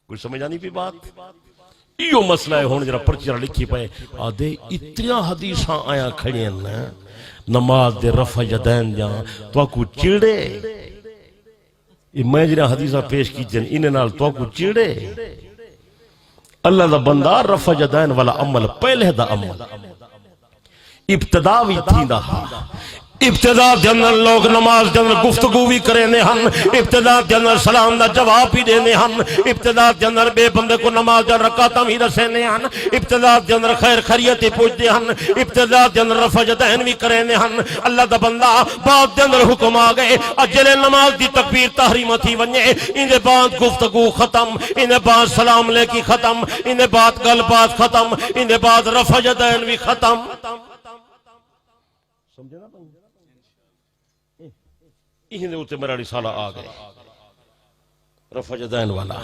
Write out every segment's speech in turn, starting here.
کوئی سمجھ آنی پی بات؟ یہ مسئلہ ہے ہون جرا پرچی جرا لکھی پائے آدھے اتنا حدیثاں آیا کھڑی ہیں نا نماز دے رفع یدین جہاں تو کو چڑے میں جنہاں حدیثاں پیش کی جن انہیں نال تو کو چڑے اللہ دا بندہ رفع یدین والا عمل پہلے دا عمل ابتداوی تھی دا ابتدا جنر لوگ نماز جنر گفتگو بھی کرنے ہن ابتدا جنر سلام دا جواب بھی دینے ہن ابتدا جنر بے بندے کو نماز جنر رکعتاں بھی رسینے ہن ابتدا جنر خیر خیریتی پوچھتے ہن ابتدا جنر رفع یدین بھی کرنے ہن اللہ دا بندہ بعد جنر حکم آگئے اجلے نماز دی تکبیر تحریم تھی ونجے انہیں بعد گفتگو ختم انہیں بعد سلام لے کی ختم انہیں بعد گل بات ختم انہیں بعد رفع یدین بھی ختم سمجھے نا یہی دے ہوتے میرا رسالہ آگئے رفع یدین والا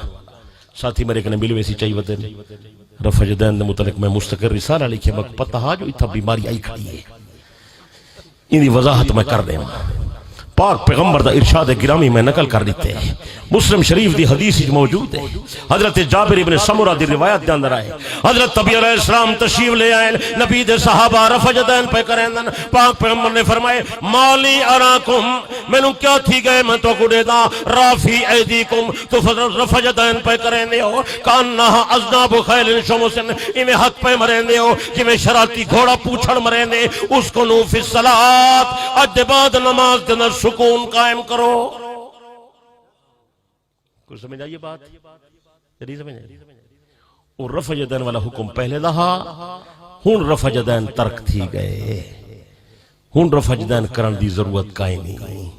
ساتھی میرے کنے ملوے سی چاہیے ودن رفع یدین دے متعلق میں مستقر رسالہ لکھے مگر پتہ ہا جو اتھا بیماری آئی کھڑی ہے انہی وضاحت میں کر دیں پاک پیغمبر دا ارشاد گرامی میں نقل کر دیتے ہیں مسلم شریف دی حدیث موجود ہے حضرت جابر ابن سمرہ دی روایت دے اندر آئے حضرت نبی علیہ السلام تشریف لے آئے نبی دے صحابہ رفع یدین پہ کریں پاک پیغمبر نے فرمائے مالی اراکم میں نوں کیا تھی گئے میں تو کو دے دا رافی ایدیکم تو رفع یدین پہ کریں دے ہو کانہا ازناب خیل شمسن انہیں حق پہ مریں دے ہو کہ میں شراتی گھوڑا پوچھڑ مریں دے اس کو نو فی الصلاة اج بعد نماز دن سکون قائم کرو کوئی سمجھ آئیے بات نہیں سمجھ آئیے اور رفع یدین والا حکم پہلے دہا ہون رفع یدین ترک تھی گئے ہون رفع یدین کرن دی ضرورت کائیں نہیں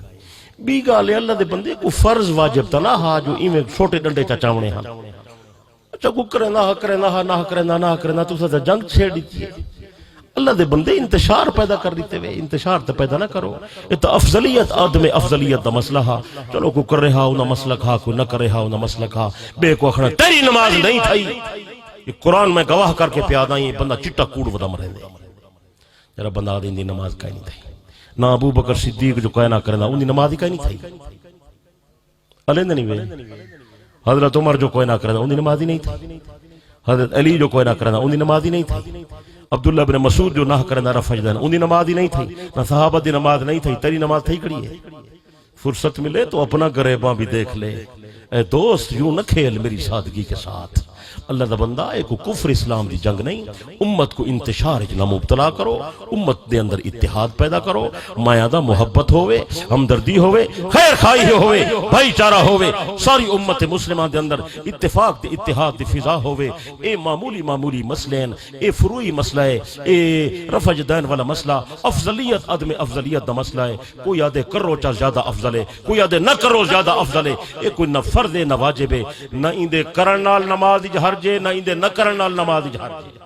بھی گالے اللہ دے بندے کو فرض واجب تا نہ ہا جو ایمیں چھوٹے ڈنڈے چاچاونے ہاں اچھا کو کرے نہ کرے نہ کرے نہ تو سا جنگ چھیڑ دیتی ہے اللہ دے بندے انتشار پیدا کر دیتے ہوئے انتشار تے پیدا نہ کرو یہ تو افضلیت آدم افضلیت دا مسئلہ ہا چلو کو کر رہا انہا مسلک ہا کوئی نہ کر رہا انہا مسلک ہا بے کو اکھنا تیری نماز نہیں تھائی یہ قرآن میں گواہ کر کے پیادا ہی بندہ چٹا کوڑ ودا مرے دے جرا بندہ آدھیں دی نماز کہیں نہیں تھائی نہ ابو بکر صدیق جو کہنا کرنا انہی نماز ہی کہیں نہیں تھائی علیند نہیں ہوئے حضرت عمر جو کہنا کرنا انہی نماز ہی نہیں تھی حضرت علی جو کہنا کرنا انہی نماز ہی نہیں تھی عبداللہ بن مسعود جو نہ کرنا رفع یدین انہی نماز ہی نہیں تھی نہ صحابہ دی نماز نہیں تھی تیری نماز تھی کڑی ہے فرصت ملے تو اپنا گریباں بھی دیکھ لے اے دوست یوں نہ کھیل میری سادگی کے ساتھ اللہ دا بندہ ایک کفر اسلام دی جنگ نہیں امت کو انتشار اجنا مبتلا کرو امت دے اندر اتحاد پیدا کرو مایا دا محبت ہوئے ہمدردی ہوئے خیر خواہی ہوئے بھائی چارہ ہوئے ساری امت مسلمہ دے اندر اتفاق دے اتحاد دے فضا ہوئے اے معمولی مسئلین اے فروعی مسئلہ ہے اے رفع یدین والا مسئلہ افضلیت عدم افضلیت دا مسئلہ ہے کوئی آدھے کرو چاہ زیادہ افضل ہے کوئی آدھے نہ کرو زیادہ افضل ہے اے کوئی نہ فرض ہے نہ واجب ہے نہ اندے کرنال نماز جہر جے نہ اندے نہ کرنال نماز جہر جے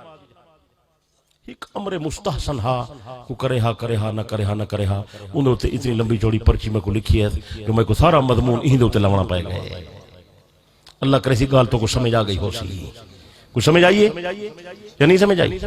ایک امر مستحسن ہا کو کرے ہا نہ کرے ہا انہوں تے اتنی لمبی جوڑی پرچی میں کو لکھی ہے جو میں کو سارا مضمون ہی دے تے لونا پائے گئے اللہ کرے سی گال تو کو سمجھ آ گئی ہو سی کو سمجھ آئیے یا نہیں سمجھ آئی